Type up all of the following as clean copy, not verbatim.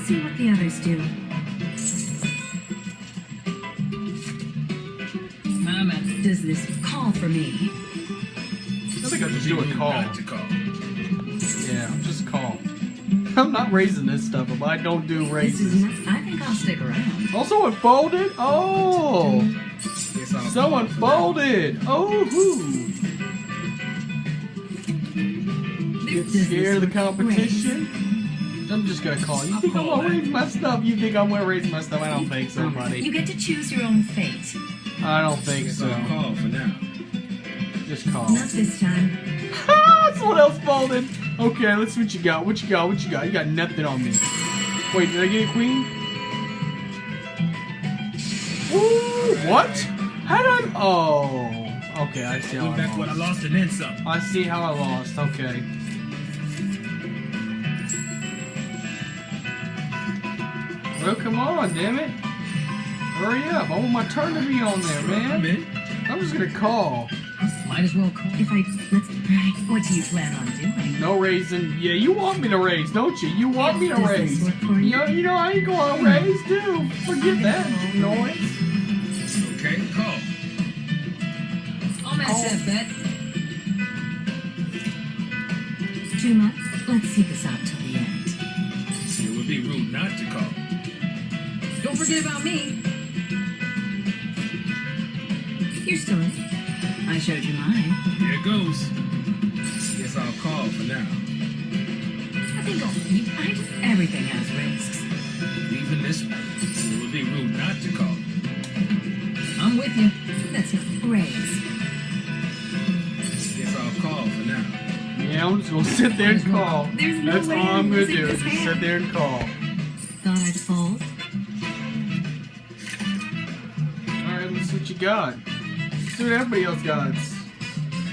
see what the others do. Mama does this call for me. I think I'll just do a call. Not to call. Yeah, just call. I'm not raising this stuff, but I don't do This raises. is not, I think I'll stick around. Also, it folded. Oh, Guess I'll someone call for now. folded. Oh, who? Does Scared of the this competition? I'm just gonna call. You think I'm call gonna that. raise my stuff? You think I'm gonna raise my stuff? I don't think so, You buddy. get to choose your own fate. I don't think Guess so. I'll call for now. Just call. Not this time. Ah, someone else folded. Okay, let's see what you got. What you got? What you got? You got nothing on me. Wait, did I get a queen? Ooh, what? How did I? Oh, okay. I see how Win I back what I lost. lost and then some. I see how I lost. Okay. Well, come on, damn it. Hurry up. I want my turn to be on there, I'm man. in. I'm just gonna call. Might as well call. What do you plan on doing? No raising. Yeah, you want me to raise, don't you? You want me to Does this raise. work for you? You know, I ain't gonna raise, too. Forget that noise. Okay, call. I'll match that bet. Juma, let's see this out till the end. It would be rude not to call. Don't forget about me. You're still in. I showed you mine. Here it goes. Guess I'll call for now. I think everything has risks. Even this one. It would be rude not to call. I'm with you. That's not raise. Guess I'll call for now. Yeah, I'm just gonna sit there and call. There's no That's way all I'm I'm gonna losing do. this Just hand. sit there and call. Thought I'd fold. Alright, let's see what you got. Let's see what everybody else got. I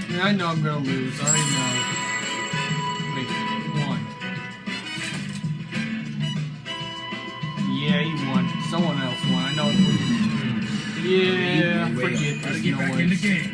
mean, I know I'm gonna lose. I already know. Wait, one. Yeah, he won. Someone else won. I know it. Yeah, Way up. forget Gotta this get back in the noise. game.